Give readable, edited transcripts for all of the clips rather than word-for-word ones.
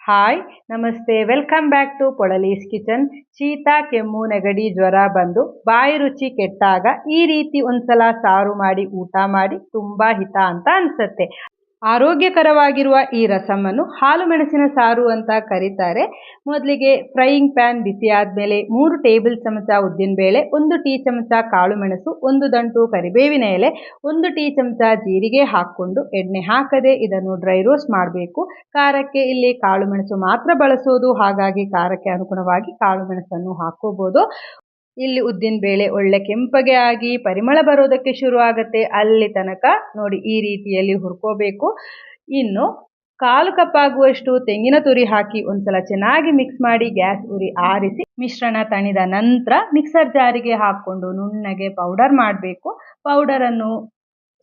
Hi, ನಮಸ್ತೆ. Welcome back to Polali's kitchen. ಶೀತ, ಕೆಮ್ಮು, ನೆಗಡಿ, ಜ್ವರ ಬಂದು ಬಾಯಿ ರುಚಿ ಕೆಟ್ಟಾಗ ಈ ರೀತಿ ಒಂದ್ಸಲ ಸಾರು ಮಾಡಿ ಊಟ ಮಾಡಿ ತುಂಬಾ ಹಿತ ಅಂತ ಅನ್ಸುತ್ತೆ. ಆರೋಗ್ಯಕರವಾಗಿರುವ ಈ ರಸಮನ್ನು ಹಾಲು ಮೆಣಸಿನ ಸಾರು ಅಂತ ಕರೀತಾರೆ. ಮೊದಲಿಗೆ ಫ್ರೈಯಿಂಗ್ ಪ್ಯಾನ್ ಬಿಸಿ ಆದಮೇಲೆ 3 ಟೇಬಲ್ ಚಮಚ ಉದ್ದಿನಬೇಳೆ, 1 ಟೀ ಚಮಚ ಕಾಳು ಮೆಣಸು, 1 ದಂಟು ಕರಿಬೇವಿನ ಎಲೆ, 1 ಟೀ ಚಮಚ ಜೀರಿಗೆ ಹಾಕ್ಕೊಂಡು ಎಣ್ಣೆ ಹಾಕದೆ ಇದನ್ನು ಡ್ರೈ ರೋಸ್ಟ್ ಮಾಡಬೇಕು. ಖಾರಕ್ಕೆ ಇಲ್ಲಿ ಕಾಳು ಮೆಣಸು ಮಾತ್ರ ಬಳಸೋದು, ಹಾಗಾಗಿ ಖಾರಕ್ಕೆ ಅನುಗುಣವಾಗಿ ಕಾಳು ಮೆಣಸನ್ನು ಹಾಕೋಬಹುದು. ಇಲ್ಲಿ ಉದ್ದಿನ ಬೇಳೆ ಒಳ್ಳೆ ಕೆಂಪಗೆ ಆಗಿ ಪರಿಮಳ ಬರೋದಕ್ಕೆ ಶುರು ಆಗುತ್ತೆ. ಅಲ್ಲಿ ತನಕ ನೋಡಿ ಈ ರೀತಿಯಲ್ಲಿ ಹುರ್ಕೋಬೇಕು. ಇನ್ನು 1/4 ಕಪ್ ಆಗುವಷ್ಟು ತೆಂಗಿನ ತುರಿ ಹಾಕಿ ಒಂದ್ಸಲ ಚೆನ್ನಾಗಿ ಮಿಕ್ಸ್ ಮಾಡಿ ಗ್ಯಾಸ್ ಉರಿ ಆರಿಸಿ ಮಿಶ್ರಣ ತಣಿದ ನಂತರ ಮಿಕ್ಸರ್ ಜಾರಿಗೆ ಹಾಕ್ಕೊಂಡು ನುಣ್ಣಗೆ ಪೌಡರ್ ಮಾಡಬೇಕು. ಪೌಡರನ್ನು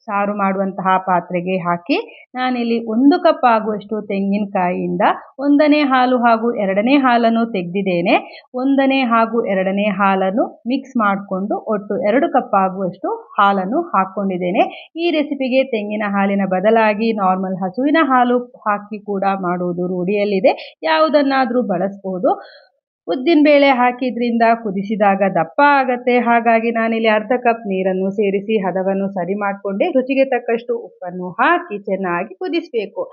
ಸಾರು ಮಾಡುವಂತಹ ಪಾತ್ರೆಗೆ ಹಾಕಿ ನಾನಿಲ್ಲಿ 1 ಕಪ್ ಆಗುವಷ್ಟು ತೆಂಗಿನಕಾಯಿಯಿಂದ 1ನೇ ಹಾಲು ಹಾಗೂ 2ನೇ ಹಾಲನ್ನು ತೆಗೆದಿದ್ದೇನೆ. 1ನೇ ಹಾಗೂ 2ನೇ ಹಾಲನ್ನು ಮಿಕ್ಸ್ ಮಾಡಿಕೊಂಡು ಒಟ್ಟು 2 ಕಪ್ ಆಗುವಷ್ಟು ಹಾಲನ್ನು ಹಾಕ್ಕೊಂಡಿದ್ದೇನೆ. ಈ ರೆಸಿಪಿಗೆ ತೆಂಗಿನ ಹಾಲಿನ ಬದಲಾಗಿ ನಾರ್ಮಲ್ ಹಸುವಿನ ಹಾಲು ಹಾಕಿ ಕೂಡ ಮಾಡುವುದು ರೂಢಿಯಲ್ಲಿದೆ. ಯಾವುದನ್ನಾದರೂ ಬಳಸ್ಬೋದು. ಉದ್ದಿನಬೇಳೆ ಹಾಕಿದ್ರಿಂದ ಕುದಿಸಿದಾಗ ದಪ್ಪ ಆಗತ್ತೆ. ಹಾಗಾಗಿ ನಾನಿಲ್ಲಿ 1/2 ಕಪ್ ನೀರನ್ನು ಸೇರಿಸಿ ಹದವನ್ನು ಸರಿ ಮಾಡಿಕೊಂಡೆ. ರುಚಿಗೆ ತಕ್ಕಷ್ಟು ಉಪ್ಪನ್ನು ಹಾಕಿ ಚೆನ್ನಾಗಿ ಕುದಿಸಬೇಕು.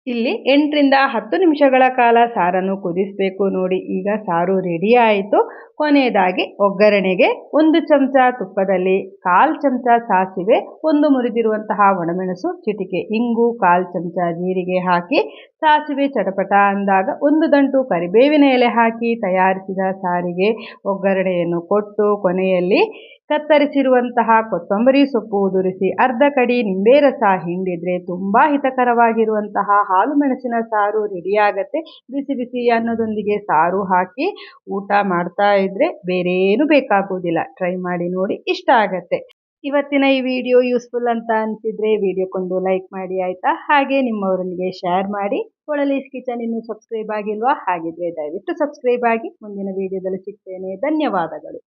ಇಲ್ಲಿ 8ರಿಂದ 10 ನಿಮಿಷಗಳ ಕಾಲ ಸಾರನ್ನು ಕುದಿಸಬೇಕು. ನೋಡಿ ಈಗ ಸಾರು ರೆಡಿ ಆಯಿತು. ಕೊನೆಯದಾಗಿ ಒಗ್ಗರಣೆಗೆ 1 ಚಮಚ ತುಪ್ಪದಲ್ಲಿ 1/4 ಚಮಚ ಸಾಸಿವೆ, 1 ಮುರಿದಿರುವಂತಹ ಒಣಮೆಣಸು, ಚಿಟಿಕೆ ಇಂಗು, 1/4 ಚಮಚ ಜೀರಿಗೆ ಹಾಕಿ ಸಾಸಿವೆ ಚಟಪಟ ಅಂದಾಗ 1 ದಂಟು ಕರಿಬೇವಿನ ಎಲೆ ಹಾಕಿ ತಯಾರಿಸಿದ ಸಾರಿಗೆ ಒಗ್ಗರಣೆಯನ್ನು ಕೊಟ್ಟು ಕೊನೆಯಲ್ಲಿ ಕತ್ತರಿಸಿರುವಂತಹ ಕೊತ್ತಂಬರಿ ಸೊಪ್ಪು ಉದುರಿಸಿ 1/2 ಕಡಿ ನಿಂಬೆ ರಸ ಹಿಂಡಿದ್ರೆ ತುಂಬಾ ಹಿತಕರವಾಗಿರುವಂತಹ ಹಾಲು ಮೆಣಸಿನ ಸಾರು ರೆಡಿಯಾಗತ್ತೆ. ಬಿಸಿ ಬಿಸಿ ಅನ್ನದೊಂದಿಗೆ ಸಾರು ಹಾಕಿ ಊಟ ಮಾಡ್ತಾ ಇದ್ರೆ ಬೇರೆ ಏನು ಬೇಕಾಗೋದಿಲ್ಲ. ಟ್ರೈ ಮಾಡಿ ನೋಡಿ, ಇಷ್ಟ ಆಗತ್ತೆ. ಇವತ್ತಿನ ಈ ವಿಡಿಯೋ ಯೂಸ್ಫುಲ್ ಅಂತ ಅನಿಸಿದ್ರೆ ವಿಡಿಯೋಕ್ಕೊಂದು ಲೈಕ್ ಮಾಡಿ ಆಯ್ತಾ. ಹಾಗೆ ನಿಮ್ಮವರೊಂದಿಗೆ ಶೇರ್ ಮಾಡಿ. ಪೊಳಲೀಸ್ ಕಿಚನ್ ಇನ್ನೂ ಸಬ್ಸ್ಕ್ರೈಬ್ ಆಗಿಲ್ವಾ? ಹಾಗಿದ್ರೆ ದಯವಿಟ್ಟು ಸಬ್ಸ್ಕ್ರೈಬ್ ಆಗಿ. ಮುಂದಿನ ವಿಡಿಯೋದಲ್ಲಿ ಸಿಗ್ತೇನೆ. ಧನ್ಯವಾದಗಳು.